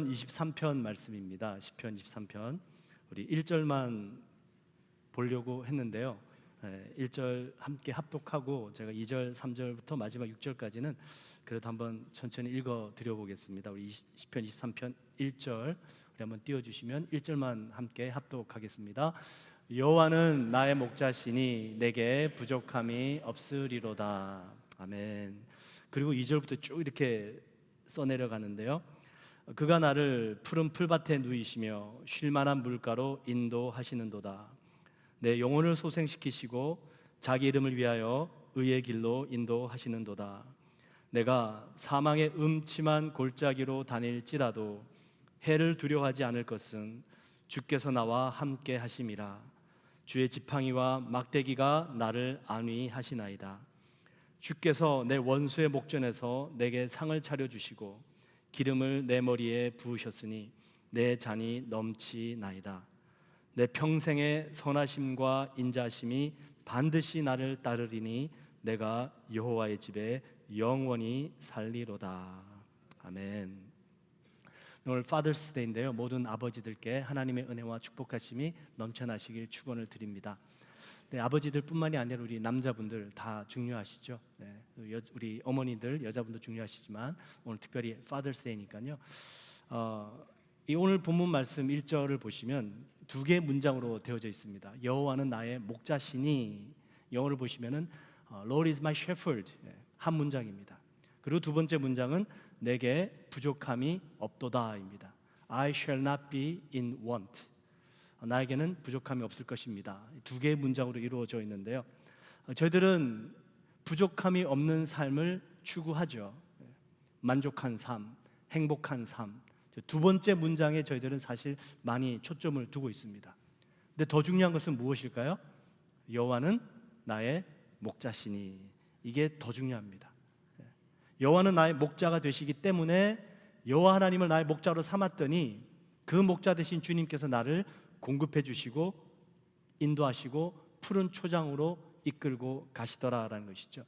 23편 말씀입니다. 시편 23편. 우리 1절만 보려고 했는데요. 1절 함께 합독하고 제가 2절, 3절부터 마지막 6절까지는 그래도 한번 천천히 읽어 드려 보겠습니다. 우리 시편 23편 1절 우리 한번 띄워 주시면 1절만 함께 합독하겠습니다. 여호와는 나의 목자시니 내게 부족함이 없으리로다. 아멘. 그리고 2절부터 쭉 이렇게 써 내려가는데요. 그가 나를 푸른 풀밭에 누이시며 쉴 만한 물가로 인도하시는도다. 내 영혼을 소생시키시고 자기 이름을 위하여 의의 길로 인도하시는도다. 내가 사망의 음침한 골짜기로 다닐지라도 해를 두려워하지 않을 것은 주께서 나와 함께 하심이라. 주의 지팡이와 막대기가 나를 안위하시나이다. 주께서 내 원수의 목전에서 내게 상을 차려주시고 기름을 내 머리에 부으셨으니 내 잔이 넘치나이다. 내 평생의 선하심과 인자심이 반드시 나를 따르리니 내가 여호와의 집에 영원히 살리로다. 아멘. 오늘 Father's Day인데요, 모든 아버지들께 하나님의 은혜와 축복하심이 넘쳐나시길 축원을 드립니다. 네, 아버지들뿐만이 아니라 우리 남자분들 다 중요하시죠. 네, 우리 어머니들, 여자분도 중요하시지만 오늘 특별히 Father's Day니까요. 이 오늘 본문 말씀 1절을 보시면 두 개의 문장으로 되어져 있습니다. 여호와는 나의 목자시니, 영어를 보시면은 Lord is my shepherd, 한 문장입니다. 그리고 두 번째 문장은 내게 부족함이 없도다입니다. I shall not be in want. 나에게는 부족함이 없을 것입니다. 두 개의 문장으로 이루어져 있는데요, 저희들은 부족함이 없는 삶을 추구하죠. 만족한 삶, 행복한 삶. 두 번째 문장에 저희들은 사실 많이 초점을 두고 있습니다. 근데 더 중요한 것은 무엇일까요? 여호와는 나의 목자시니. 이게 더 중요합니다. 여호와는 나의 목자가 되시기 때문에 여호와 하나님을 나의 목자로 삼았더니 그 목자 되신 주님께서 나를 공급해 주시고 인도하시고 푸른 초장으로 이끌고 가시더라라는 것이죠.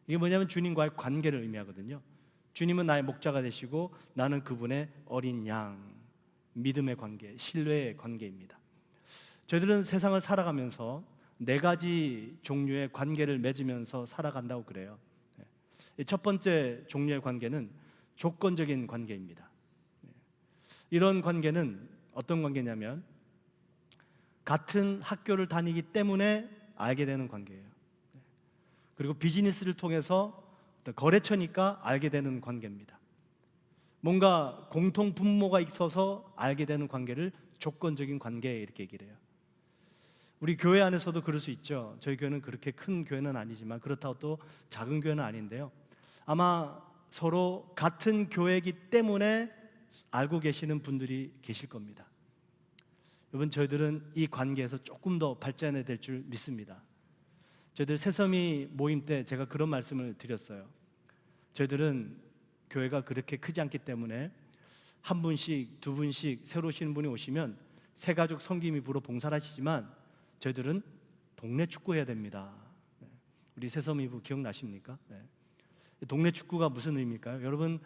이게 뭐냐면 주님과의 관계를 의미하거든요. 주님은 나의 목자가 되시고 나는 그분의 어린 양, 믿음의 관계, 신뢰의 관계입니다. 저희들은 세상을 살아가면서 네 가지 종류의 관계를 맺으면서 살아간다고 그래요. 첫 번째 종류의 관계는 조건적인 관계입니다. 이런 관계는 어떤 관계냐면 같은 학교를 다니기 때문에 알게 되는 관계예요. 그리고 비즈니스를 통해서 거래처니까 알게 되는 관계입니다. 뭔가 공통 분모가 있어서 알게 되는 관계를 조건적인 관계, 이렇게 얘기를 해요. 우리 교회 안에서도 그럴 수 있죠. 저희 교회는 그렇게 큰 교회는 아니지만 그렇다고 또 작은 교회는 아닌데요, 아마 서로 같은 교회이기 때문에 알고 계시는 분들이 계실 겁니다. 여러분, 저희들은 이 관계에서 조금 더 발전해야 될 줄 믿습니다. 저희들 새섬이 모임 때 제가 그런 말씀을 드렸어요. 저희들은 교회가 그렇게 크지 않기 때문에 한 분씩, 두 분씩 새로 오시는 분이 오시면 새 가족 섬김이 부로 봉사를 하시지만 저희들은 동네 축구 해야 됩니다. 우리 새섬이부 기억나십니까? 동네 축구가 무슨 의미일까요? 여러분,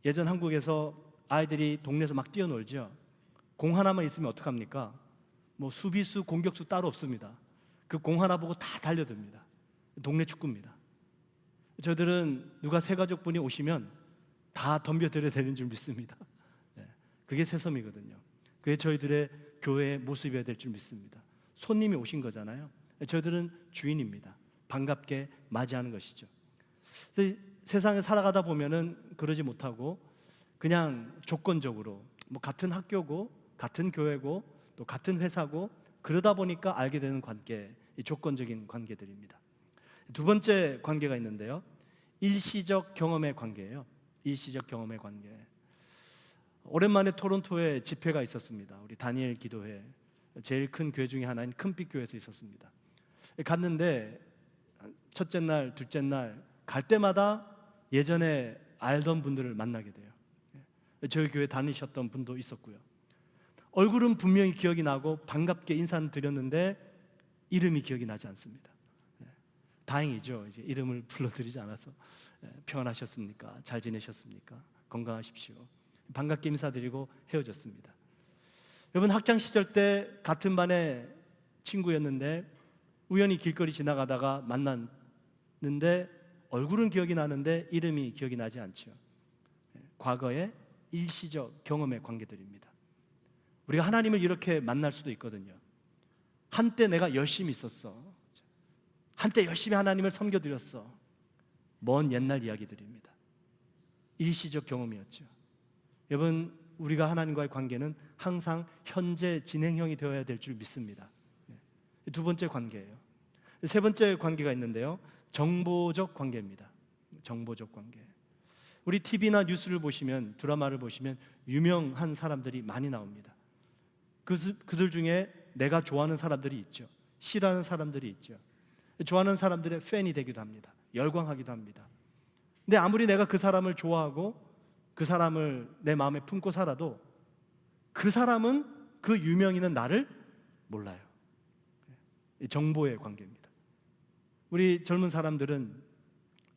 예전 한국에서 아이들이 동네에서 막 뛰어놀죠. 공 하나만 있으면 어떡합니까? 뭐 수비수, 공격수 따로 없습니다. 그 공 하나 보고 다 달려듭니다. 동네 축구입니다. 저희들은 누가 새 가족분이 오시면 다 덤벼들어야 되는 줄 믿습니다. 그게 새섬이거든요. 그게 저희들의 교회의 모습이어야 될 줄 믿습니다. 손님이 오신 거잖아요. 저희들은 주인입니다. 반갑게 맞이하는 것이죠. 세상에 살아가다 보면은 그러지 못하고 그냥 조건적으로 뭐 같은 학교고 같은 교회고 또 같은 회사고 그러다 보니까 알게 되는 관계, 이 조건적인 관계들입니다. 두 번째 관계가 있는데요, 일시적 경험의 관계예요. 일시적 경험의 관계. 오랜만에 토론토에 집회가 있었습니다. 우리 다니엘 기도회, 제일 큰 교회 중에 하나인 큰빛 교회에서 있었습니다. 갔는데 첫째 날, 둘째 날 갈 때마다 예전에 알던 분들을 만나게 돼요. 저희 교회 다니셨던 분도 있었고요. 얼굴은 분명히 기억이 나고 반갑게 인사는 드렸는데 이름이 기억이 나지 않습니다. 다행이죠. 이제 이름을 불러드리지 않아서. 평안하셨습니까? 잘 지내셨습니까? 건강하십시오. 반갑게 인사드리고 헤어졌습니다. 여러분, 학창 시절 때 같은 반의 친구였는데 우연히 길거리 지나가다가 만났는데 얼굴은 기억이 나는데 이름이 기억이 나지 않죠. 과거의 일시적 경험의 관계들입니다. 우리가 하나님을 이렇게 만날 수도 있거든요. 한때 내가 열심히 있었어. 한때 열심히 하나님을 섬겨드렸어. 먼 옛날 이야기들입니다. 일시적 경험이었죠. 여러분, 우리가 하나님과의 관계는 항상 현재 진행형이 되어야 될 줄 믿습니다. 두 번째 관계예요. 세 번째 관계가 있는데요, 정보적 관계입니다. 정보적 관계. 우리 TV나 뉴스를 보시면, 드라마를 보시면 유명한 사람들이 많이 나옵니다. 그들 중에 내가 좋아하는 사람들이 있죠. 싫어하는 사람들이 있죠. 좋아하는 사람들의 팬이 되기도 합니다. 열광하기도 합니다. 근데 아무리 내가 그 사람을 좋아하고 그 사람을 내 마음에 품고 살아도 그 사람은, 그 유명인은 나를 몰라요. 정보의 관계입니다. 우리 젊은 사람들은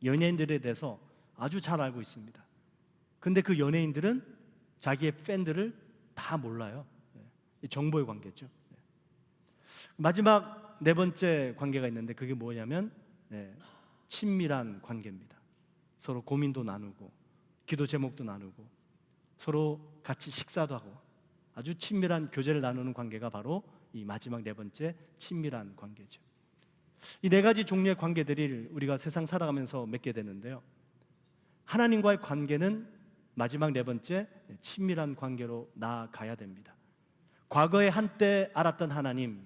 연예인들에 대해서 아주 잘 알고 있습니다. 근데 그 연예인들은 자기의 팬들을 다 몰라요. 정보의 관계죠. 마지막 네 번째 관계가 있는데 그게 뭐냐면 친밀한 관계입니다. 서로 고민도 나누고 기도 제목도 나누고 서로 같이 식사도 하고 아주 친밀한 교제를 나누는 관계가 바로 이 마지막 네 번째 친밀한 관계죠. 이 네 가지 종류의 관계들을 우리가 세상 살아가면서 맺게 되는데요, 하나님과의 관계는 마지막 네 번째 친밀한 관계로 나아가야 됩니다. 과거에 한때 알았던 하나님,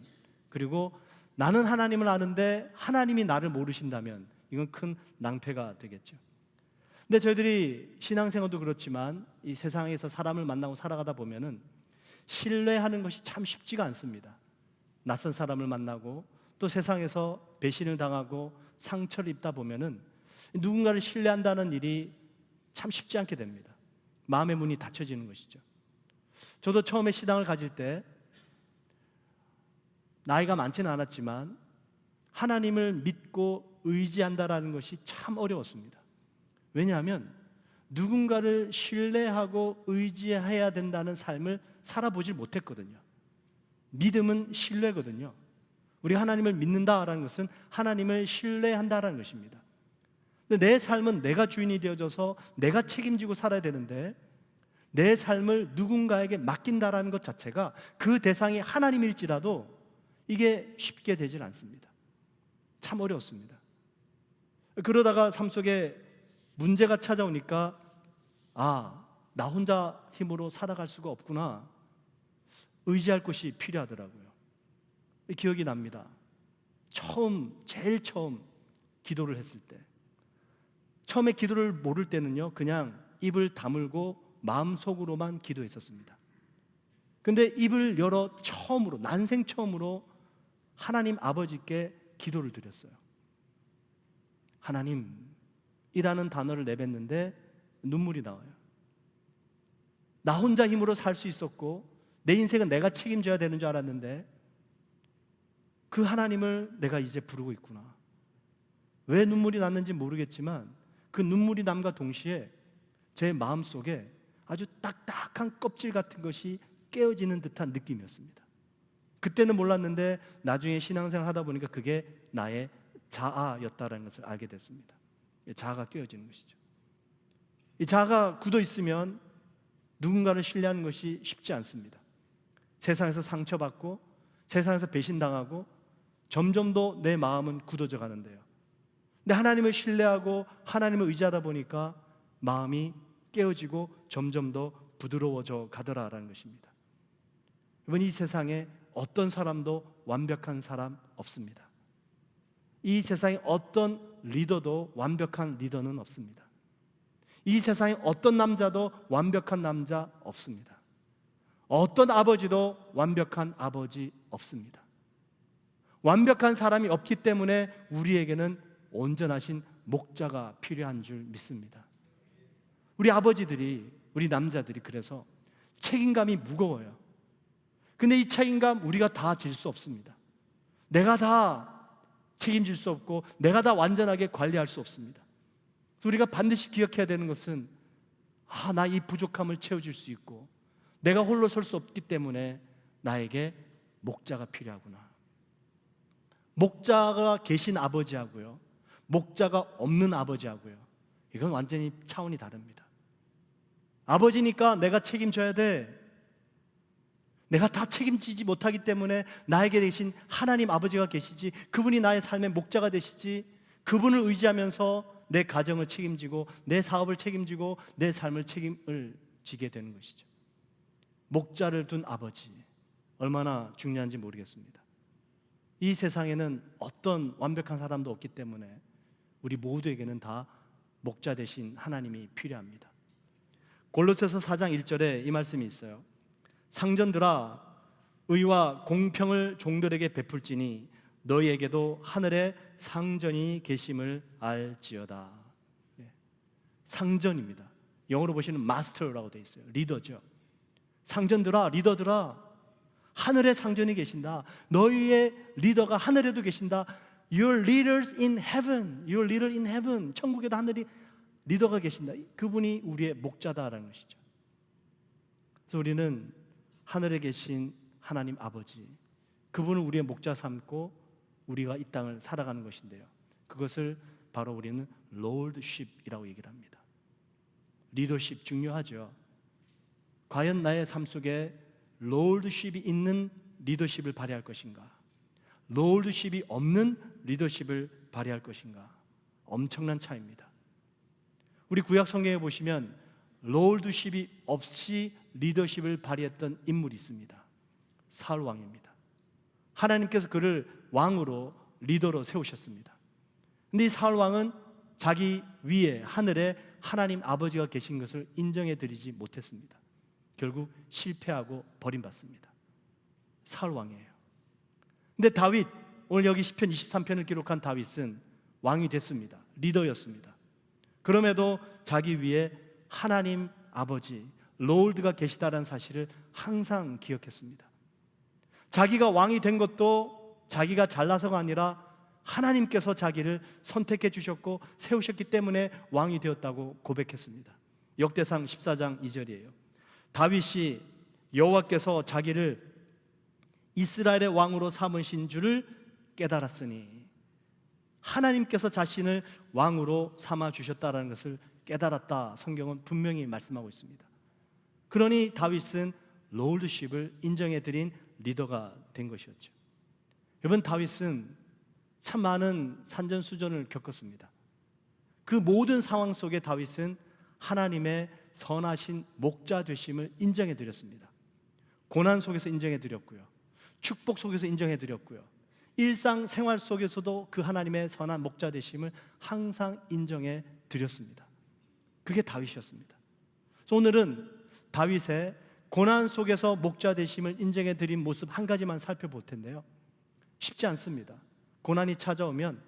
그리고 나는 하나님을 아는데 하나님이 나를 모르신다면 이건 큰 낭패가 되겠죠. 근데 저희들이 신앙생활도 그렇지만 이 세상에서 사람을 만나고 살아가다 보면은 신뢰하는 것이 참 쉽지가 않습니다. 낯선 사람을 만나고 또 세상에서 배신을 당하고 상처를 입다 보면은 누군가를 신뢰한다는 일이 참 쉽지 않게 됩니다. 마음의 문이 닫혀지는 것이죠. 저도 처음에 신앙을 가질 때 나이가 많지는 않았지만 하나님을 믿고 의지한다라는 것이 참 어려웠습니다. 왜냐하면 누군가를 신뢰하고 의지해야 된다는 삶을 살아보질 못했거든요. 믿음은 신뢰거든요. 우리 하나님을 믿는다라는 것은 하나님을 신뢰한다라는 것입니다. 근데 내 삶은 내가 주인이 되어져서 내가 책임지고 살아야 되는데 내 삶을 누군가에게 맡긴다라는 것 자체가 그 대상이 하나님일지라도 이게 쉽게 되질 않습니다. 참 어려웠습니다. 그러다가 삶 속에 문제가 찾아오니까 나 혼자 힘으로 살아갈 수가 없구나. 의지할 곳이 필요하더라고요. 기억이 납니다. 제일 처음 기도를 했을 때, 처음에 기도를 모를 때는요, 그냥 입을 다물고 마음속으로만 기도했었습니다. 근데 입을 열어 처음으로, 난생 처음으로 하나님 아버지께 기도를 드렸어요. 하나님이라는 단어를 내뱉는데 눈물이 나와요. 나 혼자 힘으로 살 수 있었고 내 인생은 내가 책임져야 되는 줄 알았는데 그 하나님을 내가 이제 부르고 있구나. 왜 눈물이 났는지 모르겠지만 그 눈물이 남과 동시에 제 마음속에 아주 딱딱한 껍질 같은 것이 깨어지는 듯한 느낌이었습니다. 그때는 몰랐는데 나중에 신앙생활 하다 보니까 그게 나의 자아였다는 것을 알게 됐습니다. 자아가 깨어지는 것이죠. 이 자아가 굳어 있으면 누군가를 신뢰하는 것이 쉽지 않습니다. 세상에서 상처받고 세상에서 배신당하고 점점 더 내 마음은 굳어져 가는데요, 근데 하나님을 신뢰하고 하나님을 의지하다 보니까 마음이 깨어지고 점점 더 부드러워져 가더라라는 것입니다. 여러분, 이 세상에 어떤 사람도 완벽한 사람 없습니다. 이 세상에 어떤 리더도 완벽한 리더는 없습니다. 이 세상에 어떤 남자도 완벽한 남자 없습니다. 어떤 아버지도 완벽한 아버지 없습니다. 완벽한 사람이 없기 때문에 우리에게는 온전하신 목자가 필요한 줄 믿습니다. 우리 아버지들이, 우리 남자들이 그래서 책임감이 무거워요. 근데 이 책임감 우리가 다 질 수 없습니다. 내가 다 책임질 수 없고 내가 다 완전하게 관리할 수 없습니다. 우리가 반드시 기억해야 되는 것은 나 이 부족함을 채워줄 수 있고 내가 홀로 설 수 없기 때문에 나에게 목자가 필요하구나. 목자가 계신 아버지하고요, 목자가 없는 아버지하고요, 이건 완전히 차원이 다릅니다. 아버지니까 내가 책임져야 돼. 내가 다 책임지지 못하기 때문에 나에게 계신 하나님 아버지가 계시지, 그분이 나의 삶의 목자가 되시지, 그분을 의지하면서 내 가정을 책임지고 내 사업을 책임지고 내 삶을 책임을 지게 되는 것이죠. 목자를 둔 아버지, 얼마나 중요한지 모르겠습니다. 이 세상에는 어떤 완벽한 사람도 없기 때문에 우리 모두에게는 다 목자 되신 하나님이 필요합니다. 골로새서 4장 1절에 이 말씀이 있어요. 상전들아, 의와 공평을 종들에게 베풀지니 너희에게도 하늘에 상전이 계심을 알지어다. 상전입니다. 영어로 보시면 마스터라고 되어 있어요. 리더죠. 상전들아, 리더들아, 하늘에 상전이 계신다. 너희의 리더가 하늘에도 계신다. Your leaders in heaven, your leader in heaven. 천국에도 하늘이 리더가 계신다. 그분이 우리의 목자다라는 것이죠. 그래서 우리는 하늘에 계신 하나님 아버지, 그분을 우리의 목자 삼고 우리가 이 땅을 살아가는 것인데요, 그것을 바로 우리는 롤드십이라고 얘기를 합니다. 리더십 중요하죠. 과연 나의 삶 속에 롤드십이 있는 리더십을 발휘할 것인가, 롤드십이 없는 리더십을 발휘할 것인가, 엄청난 차이입니다. 우리 구약 성경에 보시면 롤드십이 없이 리더십을 발휘했던 인물이 있습니다. 사울 왕입니다. 하나님께서 그를 왕으로, 리더로 세우셨습니다. 근데 이 사울 왕은 자기 위에 하늘에 하나님 아버지가 계신 것을 인정해 드리지 못했습니다. 결국 실패하고 버림받습니다. 사울 왕이에요. 근데 다윗, 오늘 여기 시편 23편을 기록한 다윗은 왕이 됐습니다. 리더였습니다. 그럼에도 자기 위에 하나님 아버지, 롤드가 계시다는 사실을 항상 기억했습니다. 자기가 왕이 된 것도 자기가 잘나서가 아니라 하나님께서 자기를 선택해 주셨고 세우셨기 때문에 왕이 되었다고 고백했습니다. 역대상 14장 2절이에요. 다윗이 여호와께서 자기를 이스라엘의 왕으로 삼으신 줄을 깨달았으니, 하나님께서 자신을 왕으로 삼아 주셨다는 것을 깨달았다. 성경은 분명히 말씀하고 있습니다. 그러니 다윗은 롤드십을 인정해 드린 리더가 된 것이었죠. 여러분, 다윗은 참 많은 산전수전을 겪었습니다. 그 모든 상황 속에 다윗은 하나님의 선하신 목자 되심을 인정해 드렸습니다. 고난 속에서 인정해 드렸고요, 축복 속에서 인정해 드렸고요, 일상생활 속에서도 그 하나님의 선한 목자 되심을 항상 인정해 드렸습니다. 그게 다윗이었습니다. 그래서 오늘은 다윗의 고난 속에서 목자 되심을 인정해 드린 모습 한 가지만 살펴볼 텐데요, 쉽지 않습니다. 고난이 찾아오면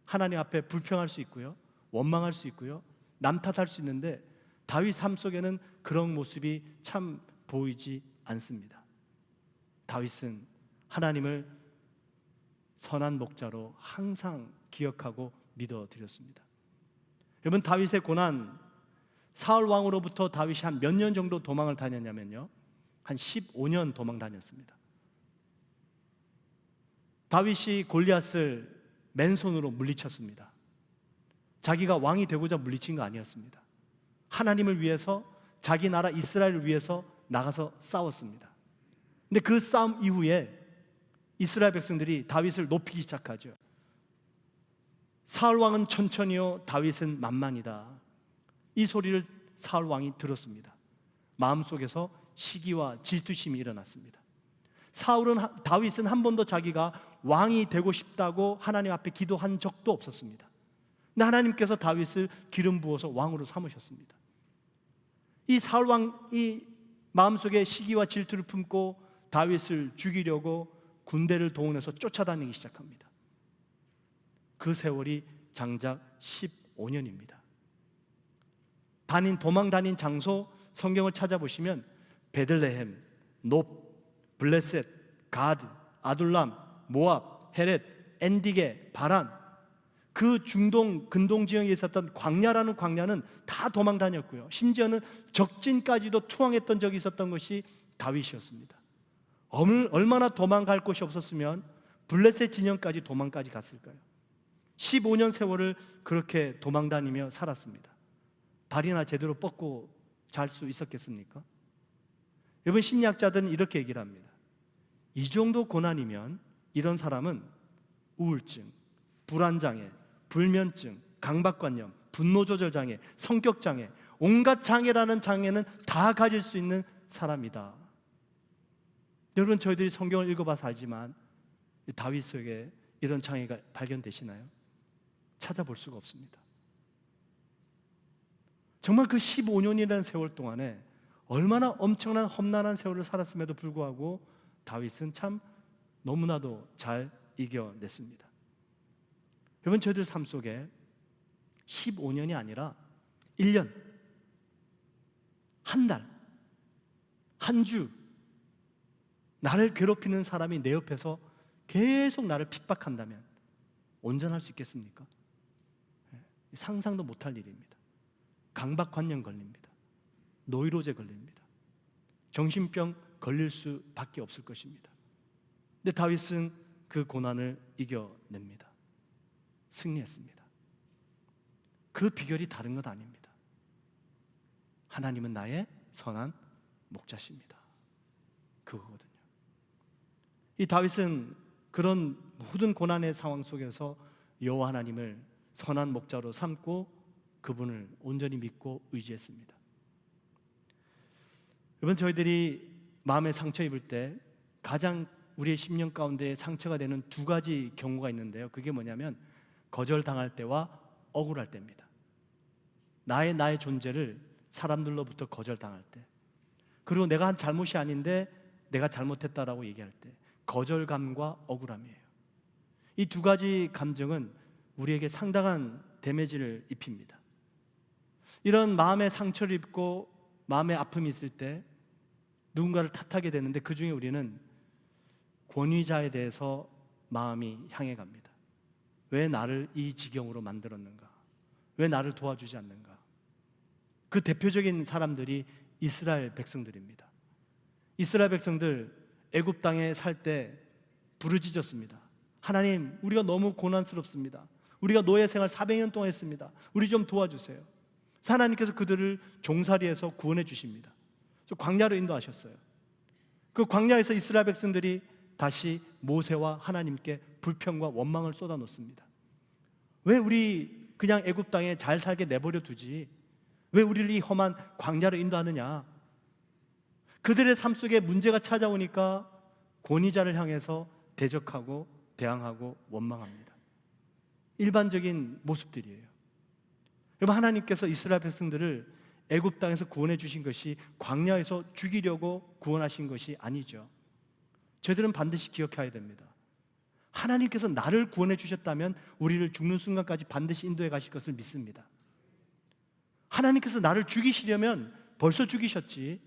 하나님 앞에 불평할 수 있고요, 원망할 수 있고요, 남 탓할 수 있는데 다윗 삶 속에는 그런 모습이 참 보이지 않습니다. 다윗은 하나님을 선한 목자로 항상 기억하고 믿어드렸습니다. 여러분, 다윗의 고난, 사울 왕으로부터 다윗이 한 몇 년 정도 도망을 다녔냐면요, 한 15년 도망 다녔습니다. 다윗이 골리앗을 맨손으로 물리쳤습니다. 자기가 왕이 되고자 물리친 거 아니었습니다. 하나님을 위해서, 자기 나라 이스라엘을 위해서 나가서 싸웠습니다. 근데 그 싸움 이후에 이스라엘 백성들이 다윗을 높이기 시작하죠. 사울 왕은 천천히요, 다윗은 만만이다. 이 소리를 사울 왕이 들었습니다. 마음속에서 시기와 질투심이 일어났습니다. 다윗은 한 번도 자기가 왕이 되고 싶다고 하나님 앞에 기도한 적도 없었습니다. 근데 하나님께서 다윗을 기름 부어서 왕으로 삼으셨습니다. 이 사울 왕이 마음속에 시기와 질투를 품고 다윗을 죽이려고 군대를 동원해서 쫓아다니기 시작합니다. 그 세월이 장작 15년입니다. 도망 다닌 장소 성경을 찾아보시면 베들레헴, 높, 블레셋, 가드, 아둘람, 모압, 헤렛, 엔디게, 바란, 그 중동 근동 지역에 있었던 광야라는 광야는 다 도망 다녔고요. 심지어는 적진까지도 투항했던 적이 있었던 것이 다윗이었습니다. 얼마나 도망갈 곳이 없었으면 블레셋 진영까지 도망까지 갔을까요? 15년 세월을 그렇게 도망 다니며 살았습니다. 발이나 제대로 뻗고 잘 수 있었겠습니까? 여러분, 심리학자들은 이렇게 얘기를 합니다. 이 정도 고난이면 이런 사람은 우울증, 불안장애, 불면증, 강박관념, 분노조절장애, 성격장애, 온갖 장애라는 장애는 다 가질 수 있는 사람이다. 여러분, 저희들이 성경을 읽어봐서 알지만 다윗에게 이런 장애가 발견되시나요? 찾아볼 수가 없습니다. 정말 그 15년이라는 세월 동안에 얼마나 엄청난 험난한 세월을 살았음에도 불구하고 다윗은 참 너무나도 잘 이겨냈습니다. 여러분, 저희들 삶 속에 15년이 아니라 1년, 한 달, 한 주 나를 괴롭히는 사람이 내 옆에서 계속 나를 핍박한다면 온전할 수 있겠습니까? 상상도 못할 일입니다. 강박관념 걸립니다. 노이로제 걸립니다. 정신병 걸릴 수밖에 없을 것입니다. 근데 다윗은 그 고난을 이겨냅니다. 승리했습니다. 그 비결이 다른 것 아닙니다. 하나님은 나의 선한 목자십니다. 그거거든요. 이 다윗은 그런 모든 고난의 상황 속에서 여호와 하나님을 선한 목자로 삼고 그분을 온전히 믿고 의지했습니다. 여러분, 저희들이 마음에 상처 입을 때 가장 우리의 심령 가운데 상처가 되는 두 가지 경우가 있는데요. 그게 뭐냐면 거절당할 때와 억울할 때입니다. 나의 존재를 사람들로부터 거절당할 때, 그리고 내가 한 잘못이 아닌데 내가 잘못했다라고 얘기할 때, 거절감과 억울함이에요. 이 두 가지 감정은 우리에게 상당한 데미지를 입힙니다. 이런 마음의 상처를 입고 마음의 아픔이 있을 때 누군가를 탓하게 되는데 그 중에 우리는 권위자에 대해서 마음이 향해 갑니다. 왜 나를 이 지경으로 만들었는가? 왜 나를 도와주지 않는가? 그 대표적인 사람들이 이스라엘 백성들입니다. 이스라엘 백성들 애굽 땅에 살 때 부르짖었습니다. 하나님, 우리가 너무 고난스럽습니다. 우리가 노예 생활 400년 동안 했습니다. 우리 좀 도와주세요. 하나님께서 그들을 종살이에서 구원해 주십니다. 광야로 인도하셨어요. 그 광야에서 이스라엘 백성들이 다시 모세와 하나님께 불평과 원망을 쏟아놓습니다. 왜 우리 그냥 애굽 땅에 잘 살게 내버려 두지? 왜 우리를 이 험한 광야로 인도하느냐? 그들의 삶 속에 문제가 찾아오니까 권위자를 향해서 대적하고 대항하고 원망합니다. 일반적인 모습들이에요. 여러분, 하나님께서 이스라엘 백성들을 애굽 땅에서 구원해 주신 것이 광야에서 죽이려고 구원하신 것이 아니죠. 저희들은 반드시 기억해야 됩니다. 하나님께서 나를 구원해 주셨다면 우리를 죽는 순간까지 반드시 인도해 가실 것을 믿습니다. 하나님께서 나를 죽이시려면 벌써 죽이셨지,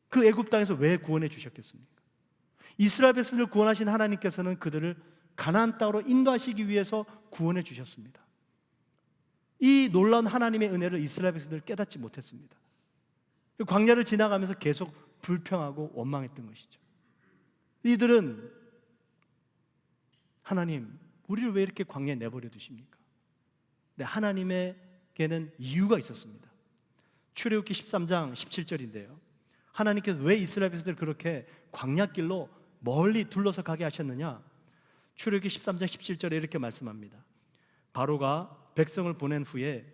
그 애굽 땅에서 왜 구원해 주셨겠습니까? 이스라엘 백성을 구원하신 하나님께서는 그들을 가나안 땅으로 인도하시기 위해서 구원해 주셨습니다. 이 놀라운 하나님의 은혜를 이스라엘 백성들은 깨닫지 못했습니다. 광야를 지나가면서 계속 불평하고 원망했던 것이죠. 이들은 하나님, 우리를 왜 이렇게 광야에 내버려 두십니까? 근데 하나님에게는 이유가 있었습니다. 출애굽기 13장 17절인데요. 하나님께서 왜 이스라엘 백성들을 그렇게 광야길로 멀리 둘러서 가게 하셨느냐? 출애굽기 13장 17절에 이렇게 말씀합니다. 바로가 백성을 보낸 후에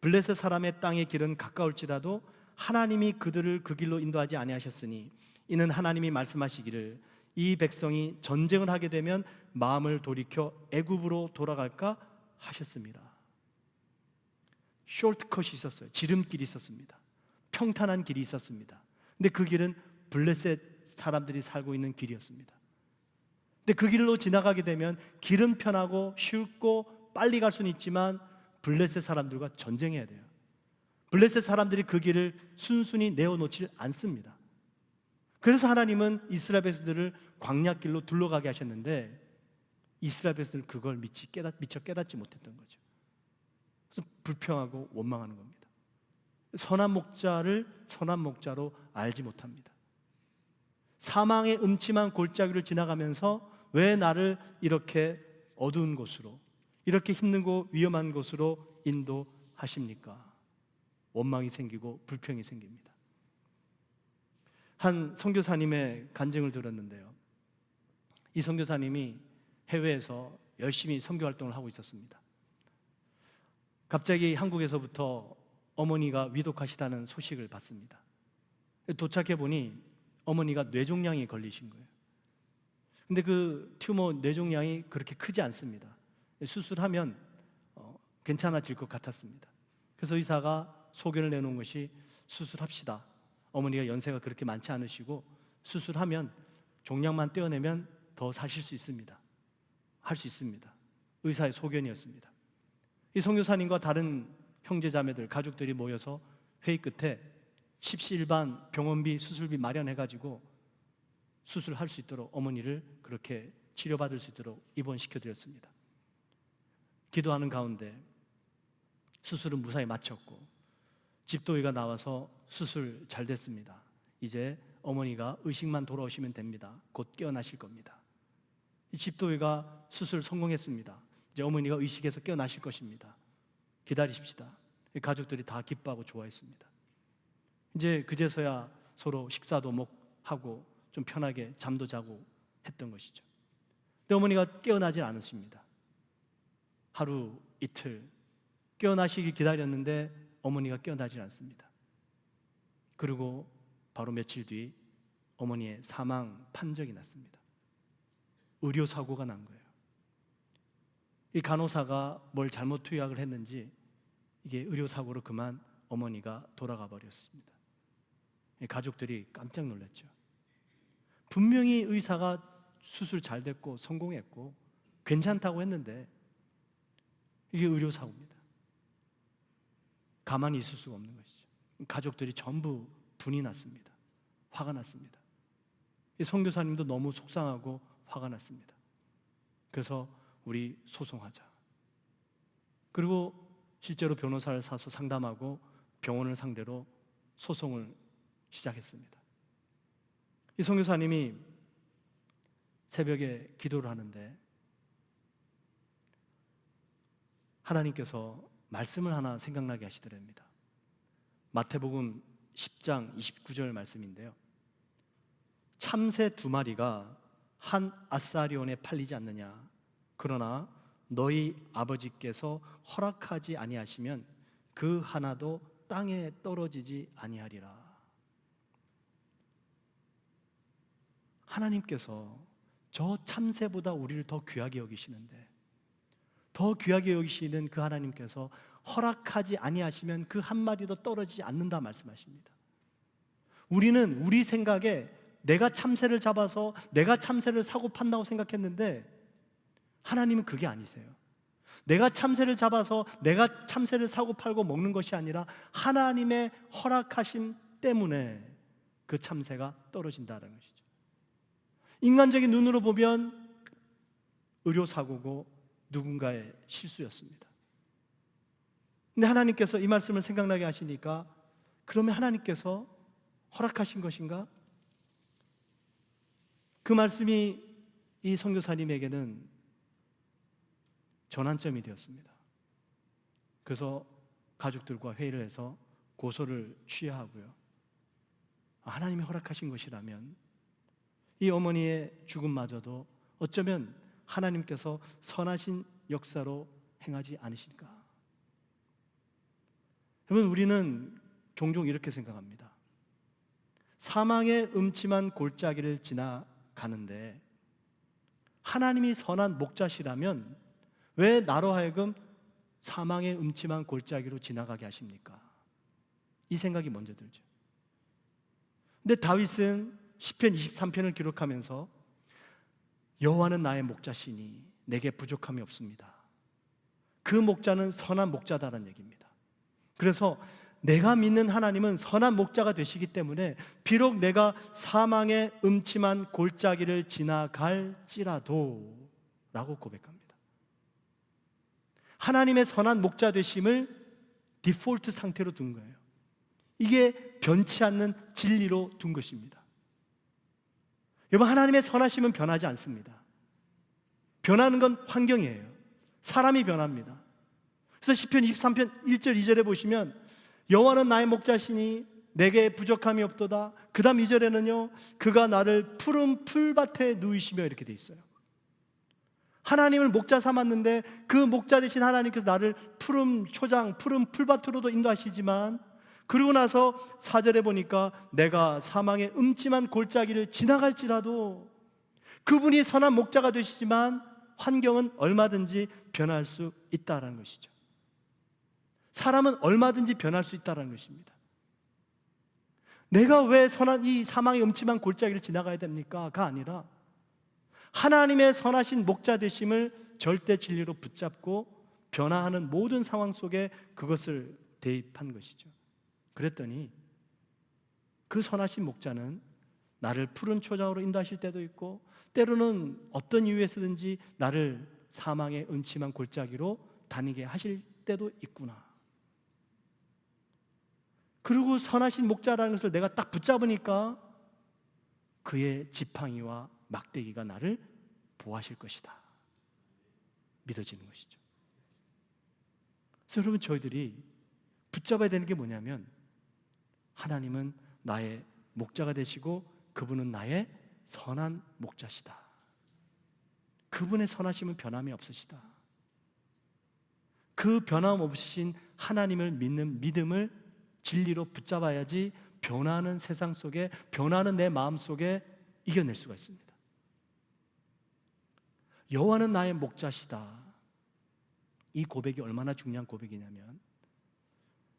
블레셋 사람의 땅의 길은 가까울지라도 하나님이 그들을 그 길로 인도하지 아니하셨으니 이는 하나님이 말씀하시기를 이 백성이 전쟁을 하게 되면 마음을 돌이켜 애굽으로 돌아갈까 하셨습니다. 숄트컷이 있었어요. 지름길이 있었습니다. 평탄한 길이 있었습니다. 근데 그 길은 블레셋 사람들이 살고 있는 길이었습니다. 근데 그 길로 지나가게 되면 길은 편하고 쉽고 빨리 갈 수는 있지만 블레셋 사람들과 전쟁해야 돼요. 블레셋 사람들이 그 길을 순순히 내어놓지 않습니다. 그래서 하나님은 이스라엘 백성들을 광야길로 둘러가게 하셨는데 이스라엘 백성은 그걸 미처 깨닫지 못했던 거죠. 그래서 불평하고 원망하는 겁니다. 선한 목자를 선한 목자로 알지 못합니다. 사망의 음침한 골짜기를 지나가면서 왜 나를 이렇게 어두운 곳으로, 이렇게 힘들고 위험한 곳으로 인도하십니까? 원망이 생기고 불평이 생깁니다. 한 선교사님의 간증을 들었는데요, 이 선교사님이 해외에서 열심히 선교 활동을 하고 있었습니다. 갑자기 한국에서부터 어머니가 위독하시다는 소식을 받습니다. 도착해 보니 어머니가 뇌종양이 걸리신 거예요. 근데 그 튜머 뇌종양이 그렇게 크지 않습니다. 수술하면 괜찮아질 것 같았습니다. 그래서 의사가 소견을 내놓은 것이 수술합시다. 어머니가 연세가 그렇게 많지 않으시고 수술하면 종양만 떼어내면 더 사실 수 있습니다. 할 수 있습니다. 의사의 소견이었습니다. 이 선교사님과 다른 형제자매들, 가족들이 모여서 회의 끝에 십시일반 병원비, 수술비 마련해가지고 수술할 수 있도록 어머니를 그렇게 치료받을 수 있도록 입원시켜드렸습니다. 기도하는 가운데 수술은 무사히 마쳤고 집도의가 나와서 수술 잘 됐습니다. 이제 어머니가 의식만 돌아오시면 됩니다. 곧 깨어나실 겁니다. 이 집도의가 수술 성공했습니다. 이제 어머니가 의식에서 깨어나실 것입니다. 기다리십시다. 가족들이 다 기뻐하고 좋아했습니다. 이제 그제서야 서로 식사도 하고 좀 편하게 잠도 자고 했던 것이죠. 근데 어머니가 깨어나질 않으십니다. 하루 이틀 깨어나시길 기다렸는데 어머니가 깨어나질 않습니다. 그리고 바로 며칠 뒤 어머니의 사망 판정이 났습니다. 의료사고가 난 거예요. 이 간호사가 뭘 잘못 투약을 했는지 이게 의료사고로 그만 어머니가 돌아가 버렸습니다. 가족들이 깜짝 놀랐죠. 분명히 의사가 수술 잘 됐고 성공했고 괜찮다고 했는데 이게 의료사고입니다. 가만히 있을 수가 없는 것이죠. 가족들이 전부 분이 났습니다. 화가 났습니다. 이 선교사님도 너무 속상하고 화가 났습니다. 그래서 우리 소송하자. 그리고 실제로 변호사를 사서 상담하고 병원을 상대로 소송을 시작했습니다. 이 선교사님이 새벽에 기도를 하는데 하나님께서 말씀을 하나 생각나게 하시더랍니다. 마태복음 10장 29절 말씀인데요, 참새 2마리가 한 아사리온에 팔리지 않느냐? 그러나 너희 아버지께서 허락하지 아니하시면 그 하나도 땅에 떨어지지 아니하리라. 하나님께서 저 참새보다 우리를 더 귀하게 여기시는데, 더 귀하게 여기시는 그 하나님께서 허락하지 아니하시면 그 한 마리도 떨어지지 않는다 말씀하십니다. 우리는 우리 생각에 내가 참새를 잡아서 내가 참새를 사고 판다고 생각했는데 하나님은 그게 아니세요. 내가 참새를 잡아서 내가 참새를 사고 팔고 먹는 것이 아니라 하나님의 허락하심 때문에 그 참새가 떨어진다는 것이죠. 인간적인 눈으로 보면 의료사고고 누군가의 실수였습니다. 근데 하나님께서 이 말씀을 생각나게 하시니까, 그러면 하나님께서 허락하신 것인가? 그 말씀이 이 선교사님에게는 전환점이 되었습니다. 그래서 가족들과 회의를 해서 고소를 취해야 하고요, 하나님이 허락하신 것이라면 이 어머니의 죽음마저도 어쩌면 하나님께서 선하신 역사로 행하지 않으실까? 여러분, 우리는 종종 이렇게 생각합니다. 사망의 음침한 골짜기를 지나가는데 하나님이 선한 목자시라면 왜 나로 하여금 사망의 음침한 골짜기로 지나가게 하십니까? 이 생각이 먼저 들죠. 근데 다윗은 시편 23편을 기록하면서 여호와는 나의 목자시니 내게 부족함이 없습니다. 그 목자는 선한 목자다라는 얘기입니다. 그래서 내가 믿는 하나님은 선한 목자가 되시기 때문에 비록 내가 사망의 음침한 골짜기를 지나갈지라도 라고 고백합니다. 하나님의 선한 목자 되심을 디폴트 상태로 둔 거예요. 이게 변치 않는 진리로 둔 것입니다. 여러분, 하나님의 선하심은 변하지 않습니다. 변하는 건 환경이에요. 사람이 변합니다. 그래서 시편 23편 1절 2절에 보시면 여호와는 나의 목자시니 내게 부족함이 없도다. 그 다음 2절에는요, 그가 나를 푸른 풀밭에 누이시며 이렇게 돼 있어요. 하나님을 목자 삼았는데 그 목자 되신 하나님께서 나를 푸른 초장, 푸른 풀밭으로도 인도하시지만, 그러고 나서 4절에 보니까 내가 사망의 음침한 골짜기를 지나갈지라도, 그분이 선한 목자가 되시지만 환경은 얼마든지 변할 수 있다는 것이죠. 사람은 얼마든지 변할 수 있다는 것입니다. 내가 왜 선한 이 사망의 음침한 골짜기를 지나가야 됩니까? 가 아니라 하나님의 선하신 목자 되심을 절대 진리로 붙잡고 변화하는 모든 상황 속에 그것을 대입한 것이죠. 그랬더니 그 선하신 목자는 나를 푸른 초장으로 인도하실 때도 있고, 때로는 어떤 이유에서든지 나를 사망의 음침한 골짜기로 다니게 하실 때도 있구나. 그리고 선하신 목자라는 것을 내가 딱 붙잡으니까 그의 지팡이와 막대기가 나를 보호하실 것이다, 믿어지는 것이죠. 그래서 여러분, 저희들이 붙잡아야 되는 게 뭐냐면, 하나님은 나의 목자가 되시고 그분은 나의 선한 목자시다. 그분의 선하심은 변함이 없으시다. 그 변함 없으신 하나님을 믿는 믿음을 진리로 붙잡아야지 변하는 세상 속에, 변하는 내 마음 속에 이겨낼 수가 있습니다. 여호와는 나의 목자시다. 이 고백이 얼마나 중요한 고백이냐면,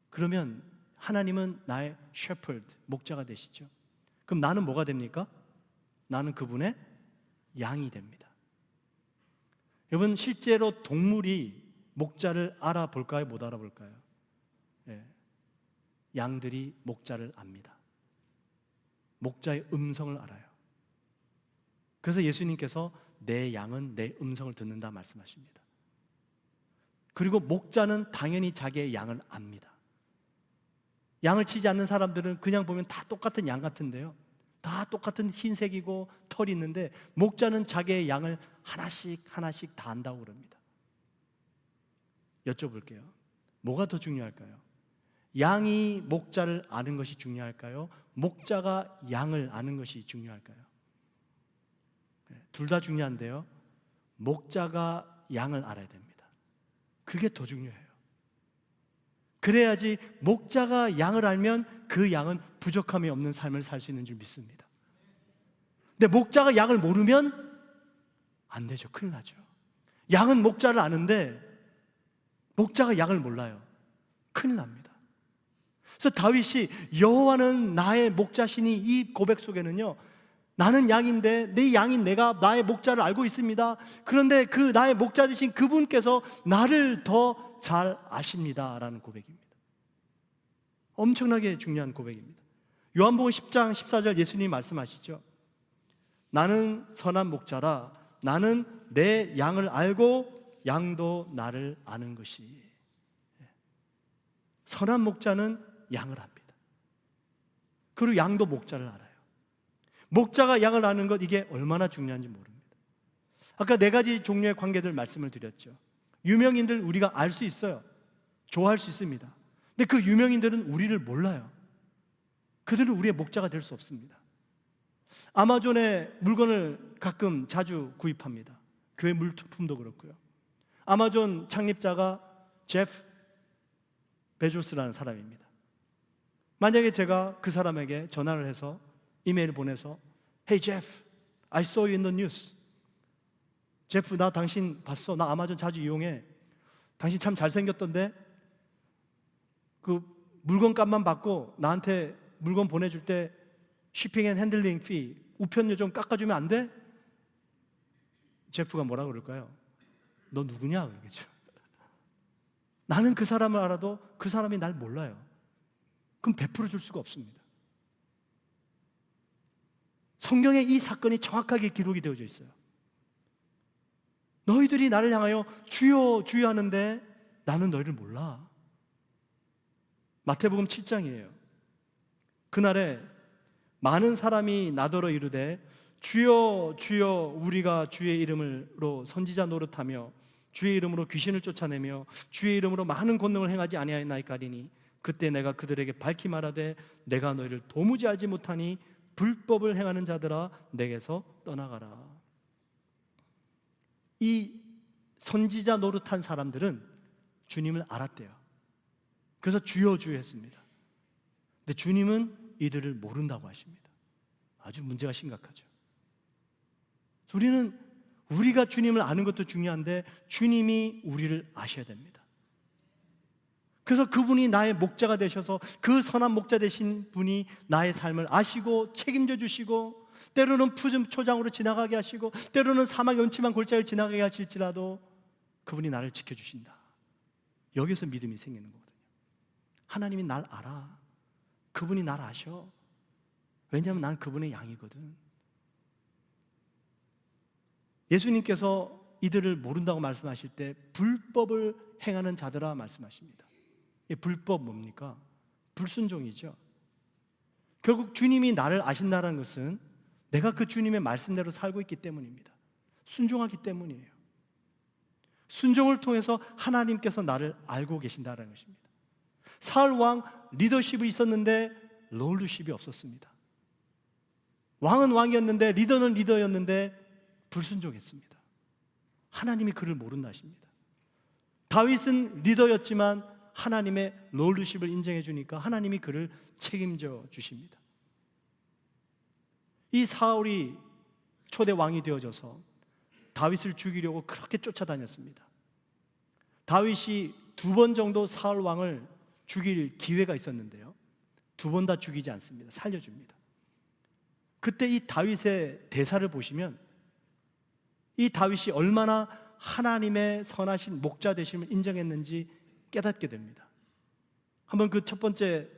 그러면 하나님은 나의 shepherd, 목자가 되시죠. 그럼 나는 뭐가 됩니까? 나는 그분의 양이 됩니다. 여러분, 실제로 동물이 목자를 알아볼까요? 못 알아볼까요? 예. 양들이 목자를 압니다. 목자의 음성을 알아요. 그래서 예수님께서 내 양은 내 음성을 듣는다 말씀하십니다. 그리고 목자는 당연히 자기의 양을 압니다. 양을 치지 않는 사람들은 그냥 보면 다 똑같은 양 같은데요, 다 똑같은 흰색이고 털이 있는데 목자는 자기의 양을 하나씩 하나씩 다 안다고 그럽니다. 여쭤볼게요. 뭐가 더 중요할까요? 양이 목자를 아는 것이 중요할까요? 목자가 양을 아는 것이 중요할까요? 둘 다 중요한데요, 목자가 양을 알아야 됩니다. 그게 더 중요해요. 그래야지 목자가 양을 알면 그 양은 부족함이 없는 삶을 살 수 있는 줄 믿습니다. 근데 목자가 양을 모르면 안 되죠. 큰일 나죠. 양은 목자를 아는데 목자가 양을 몰라요. 큰일 납니다. 그래서 다윗이 여호와는 나의 목자시니, 이 고백 속에는요, 나는 양인데 내 양인 내가 나의 목자를 알고 있습니다. 그런데 그 나의 목자 되신 그분께서 나를 더 잘 아십니다 라는 고백입니다. 엄청나게 중요한 고백입니다. 요한복음 10장 14절 예수님이 말씀하시죠. 나는 선한 목자라, 나는 내 양을 알고 양도 나를 아는 것이. 선한 목자는 양을 압니다. 그리고 양도 목자를 알아요. 목자가 양을 아는 것, 이게 얼마나 중요한지 모릅니다. 아까 네 가지 종류의 관계들 말씀을 드렸죠. 유명인들 우리가 알 수 있어요. 좋아할 수 있습니다. 근데 그 유명인들은 우리를 몰라요. 그들은 우리의 목자가 될 수 없습니다. 아마존에 물건을 가끔 자주 구입합니다. 교회 물품도 그렇고요. 아마존 창립자가 제프 베조스라는 사람입니다. 만약에 제가 그 사람에게 전화를 해서, 이메일을 보내서 Hey Jeff, I saw you in the news. 제프, 나 당신 봤어. 나 아마존 자주 이용해. 당신 참 잘생겼던데 그 물건값만 받고 나한테 물건 보내줄 때 쉬핑 앤 핸들링 피, 우편료 좀 깎아주면 안 돼? 제프가 뭐라 그럴까요? 너 누구냐? 그러겠죠. 나는 그 사람을 알아도 그 사람이 날 몰라요. 그럼 베풀어 줄 수가 없습니다. 성경에 이 사건이 정확하게 기록이 되어져 있어요. 너희들이 나를 향하여 주여 주여 하는데 나는 너희를 몰라. 마태복음 7장이에요. 그날에 많은 사람이 나더러 이르되 주여 주여 우리가 주의 이름으로 선지자 노릇하며 주의 이름으로 귀신을 쫓아내며 주의 이름으로 많은 권능을 행하지 아니하였나이까리니 그때 내가 그들에게 밝히 말하되 내가 너희를 도무지 알지 못하니 불법을 행하는 자들아 내게서 떠나가라. 이 선지자 노릇한 사람들은 주님을 알았대요. 그래서 주여 주여 했습니다. 근데 주님은 이들을 모른다고 하십니다. 아주 문제가 심각하죠. 우리는 우리가 주님을 아는 것도 중요한데 주님이 우리를 아셔야 됩니다. 그래서 그분이 나의 목자가 되셔서 그 선한 목자 되신 분이 나의 삶을 아시고 책임져 주시고 때로는 푸른 초장으로 지나가게 하시고 때로는 사막의 음침한 골짜기를 지나가게 하실지라도 그분이 나를 지켜주신다. 여기서 믿음이 생기는 거거든요. 하나님이 날 알아. 그분이 날 아셔. 왜냐하면 난 그분의 양이거든. 예수님께서 이들을 모른다고 말씀하실 때 불법을 행하는 자들아 말씀하십니다. 이 불법 뭡니까? 불순종이죠. 결국 주님이 나를 아신다는 것은 내가 그 주님의 말씀대로 살고 있기 때문입니다. 순종하기 때문이에요. 순종을 통해서 하나님께서 나를 알고 계신다는 것입니다. 사울 왕 리더십이 있었는데 롤러십이 없었습니다. 왕은 왕이었는데 리더는 리더였는데 불순종했습니다. 하나님이 그를 모른다 하십니다. 다윗은 리더였지만 하나님의 롤러십을 인정해 주니까 하나님이 그를 책임져 주십니다. 이 사울이 초대 왕이 되어져서 다윗을 죽이려고 그렇게 쫓아다녔습니다. 다윗이 2번 정도 사울 왕을 죽일 기회가 있었는데요, 2번 다 죽이지 않습니다. 살려줍니다. 그때 이 다윗의 대사를 보시면 이 다윗이 얼마나 하나님의 선하신 목자 되심을 인정했는지 깨닫게 됩니다. 한번 그 첫 번째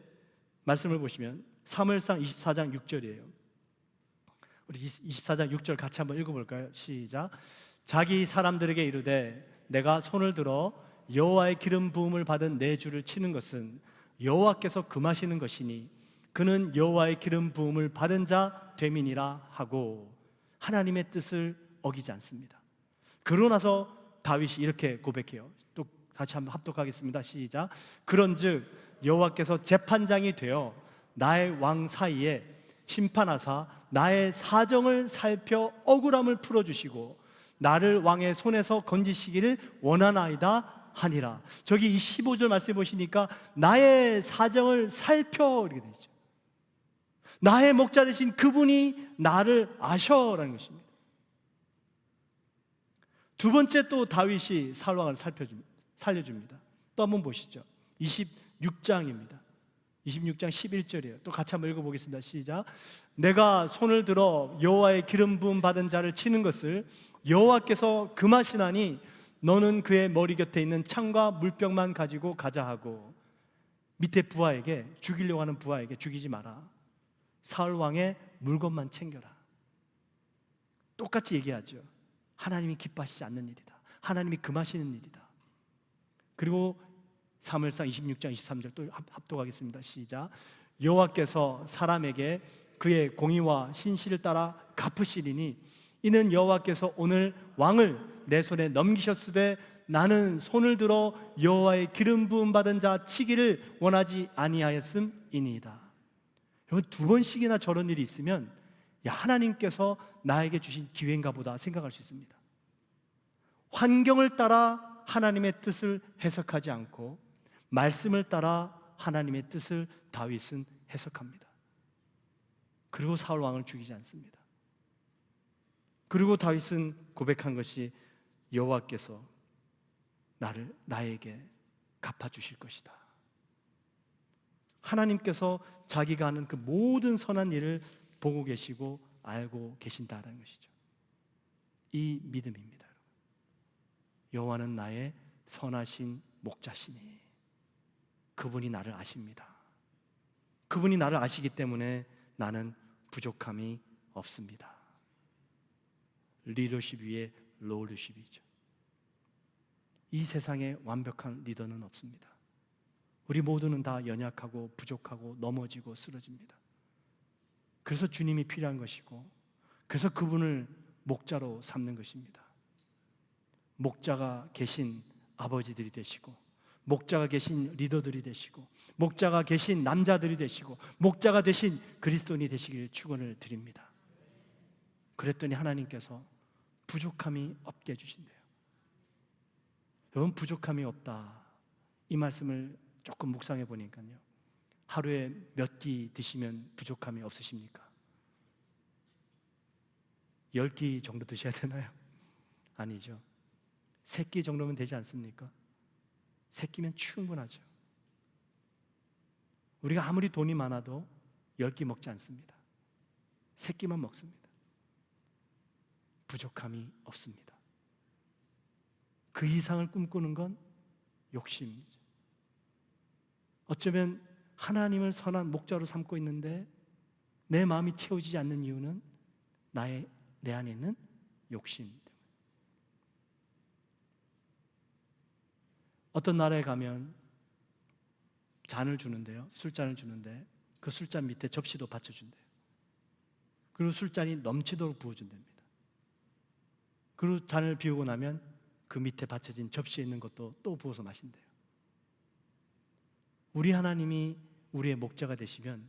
말씀을 보시면 사무엘상 24장 6절이에요. 우리 24장 6절 같이 한번 읽어볼까요? 시작. 자기 사람들에게 이르되 내가 손을 들어 여호와의 기름 부음을 받은 내 주를 치는 것은 여호와께서 금하시는 것이니 그는 여호와의 기름 부음을 받은 자 됨이니라 하고 하나님의 뜻을 어기지 않습니다. 그러고 나서 다윗이 이렇게 고백해요. 또 같이 한번 합독하겠습니다. 시작. 그런즉 여호와께서 재판장이 되어 나의 왕 사이에 심판하사 나의 사정을 살펴 억울함을 풀어주시고 나를 왕의 손에서 건지시기를 원하나이다 하니라. 저기 이 15절 말씀 보시니까 나의 사정을 살펴 이렇게 되죠. 나의 목자 되신 그분이 나를 아셔라는 것입니다. 두 번째 또 다윗이 사울 왕을 살려줍니다. 또 한번 보시죠. 26장입니다. 26장 11절이에요. 또 같이 한번 읽어보겠습니다. 시작. 내가 손을 들어 여호와의 기름 부음 받은 자를 치는 것을 여호와께서 금하시나니 너는 그의 머리 곁에 있는 창과 물병만 가지고 가자 하고 밑에 부하에게 죽이려고 하는 부하에게 죽이지 마라. 사울 왕의 물건만 챙겨라. 똑같이 얘기하죠. 하나님이 기뻐하시지 않는 일이다. 하나님이 금하시는 일이다. 그리고 사무엘상 26장 23절 또 합독하겠습니다. 시작. 여호와께서 사람에게 그의 공의와 신실을 따라 갚으시리니 이는 여호와께서 오늘 왕을 내 손에 넘기셨으되 나는 손을 들어 여호와의 기름 부음 받은 자 치기를 원하지 아니하였음이니이다. 여러분, 2번씩이나 저런 일이 있으면 야, 하나님께서 나에게 주신 기회인가 보다 생각할 수 있습니다. 환경을 따라 하나님의 뜻을 해석하지 않고 말씀을 따라 하나님의 뜻을 다윗은 해석합니다. 그리고 사울 왕을 죽이지 않습니다. 그리고 다윗은 고백한 것이 여호와께서 나에게 갚아주실 것이다. 하나님께서 자기가 하는 그 모든 선한 일을 보고 계시고 알고 계신다는 것이죠. 이 믿음입니다. 여호와는 나의 선하신 목자시니 그분이 나를 아십니다. 그분이 나를 아시기 때문에 나는 부족함이 없습니다. 리더십 위에 롤러십이죠. 이 세상에 완벽한 리더는 없습니다. 우리 모두는 다 연약하고 부족하고 넘어지고 쓰러집니다. 그래서 주님이 필요한 것이고, 그래서 그분을 목자로 삼는 것입니다. 목자가 계신 아버지들이 되시고, 목자가 계신 리더들이 되시고, 목자가 계신 남자들이 되시고, 목자가 되신 그리스도인이 되시길 축원을 드립니다. 그랬더니 하나님께서 부족함이 없게 해주신대요. 여러분, 부족함이 없다, 이 말씀을 조금 묵상해 보니까요, 하루에 몇 끼 드시면 부족함이 없으십니까? 10끼 정도 드셔야 되나요? 아니죠. 3끼 정도면 되지 않습니까? 3끼면 충분하죠. 우리가 아무리 돈이 많아도 10끼 먹지 않습니다. 3끼만 먹습니다. 부족함이 없습니다. 그 이상을 꿈꾸는 건 욕심이죠. 어쩌면 하나님을 선한 목자로 삼고 있는데 내 마음이 채워지지 않는 이유는 내 안에 있는 욕심 때문에. 어떤 나라에 가면 잔을 주는데요, 술잔을 주는데 그 술잔 밑에 접시도 받쳐준대요. 그리고 술잔이 넘치도록 부어준답니다. 그리고 잔을 비우고 나면 그 밑에 받쳐진 접시에 있는 것도 또 부어서 마신대요. 우리 하나님이 우리의 목자가 되시면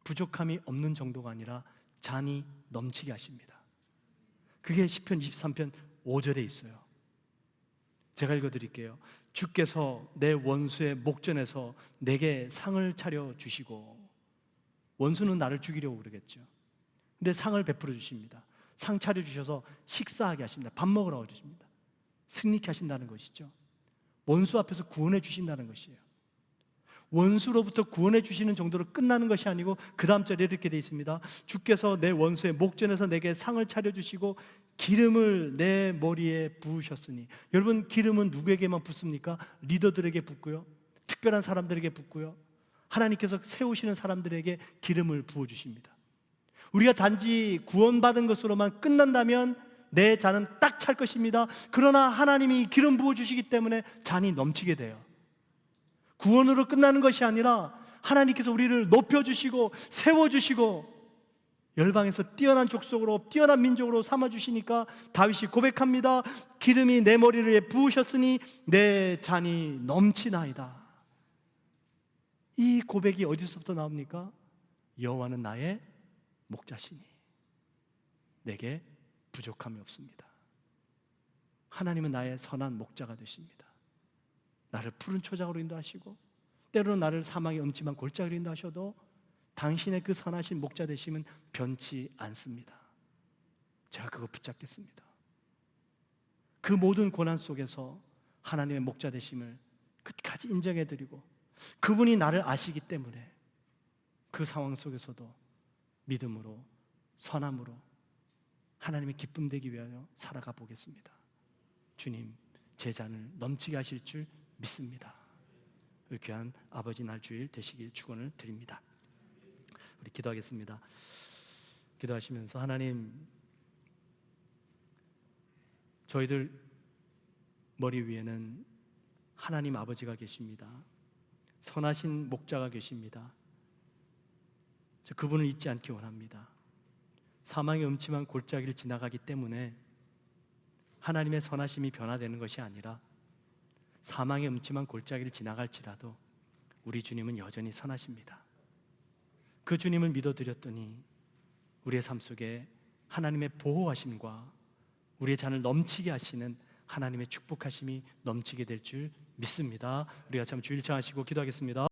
부족함이 없는 정도가 아니라 잔이 넘치게 하십니다. 그게 시편 23편 5절에 있어요. 제가 읽어드릴게요. 주께서 내 원수의 목전에서 내게 상을 차려 주시고, 원수는 나를 죽이려고 그러겠죠. 근데 상을 베풀어 주십니다. 상 차려 주셔서 식사하게 하십니다. 밥 먹으라고 해주십니다. 승리케 하신다는 것이죠. 원수 앞에서 구원해 주신다는 것이에요. 원수로부터 구원해 주시는 정도로 끝나는 것이 아니고 그 다음 절에 이렇게 되어 있습니다. 주께서 내 원수의 목전에서 내게 상을 차려주시고 기름을 내 머리에 부으셨으니. 여러분, 기름은 누구에게만 붓습니까? 리더들에게 붓고요, 특별한 사람들에게 붓고요, 하나님께서 세우시는 사람들에게 기름을 부어주십니다. 우리가 단지 구원받은 것으로만 끝난다면 내 잔은 딱 찰 것입니다. 그러나 하나님이 기름 부어주시기 때문에 잔이 넘치게 돼요. 구원으로 끝나는 것이 아니라 하나님께서 우리를 높여주시고 세워주시고 열방에서 뛰어난 족속으로, 뛰어난 민족으로 삼아주시니까 다윗이 고백합니다. 기름이 내 머리를 부으셨으니 내 잔이 넘치나이다. 이 고백이 어디서부터 나옵니까? 여호와는 나의 목자시니 내게 부족함이 없습니다. 하나님은 나의 선한 목자가 되십니다. 나를 푸른 초장으로 인도하시고 때로는 나를 사망의 음침한 골짜기로 인도하셔도 당신의 그 선하신 목자 되심은 변치 않습니다. 제가 그거 붙잡겠습니다. 그 모든 고난 속에서 하나님의 목자 되심을 끝까지 인정해드리고 그분이 나를 아시기 때문에 그 상황 속에서도 믿음으로, 선함으로 하나님의 기쁨 되기 위하여 살아가 보겠습니다. 주님, 제 잔을 넘치게 하실 줄 믿습니다. 귀한 아버지 날 주일 되시길 축원을 드립니다. 우리 기도하겠습니다. 기도하시면서, 하나님, 저희들 머리 위에는 하나님 아버지가 계십니다. 선하신 목자가 계십니다. 저 그분을 잊지 않기 원합니다. 사망의 음침한 골짜기를 지나가기 때문에 하나님의 선하심이 변화되는 것이 아니라 사망의 음침한 골짜기를 지나갈지라도 우리 주님은 여전히 선하십니다. 그 주님을 믿어드렸더니 우리의 삶 속에 하나님의 보호하심과 우리의 잔을 넘치게 하시는 하나님의 축복하심이 넘치게 될 줄 믿습니다. 우리가 참 주일 청하시고 기도하겠습니다.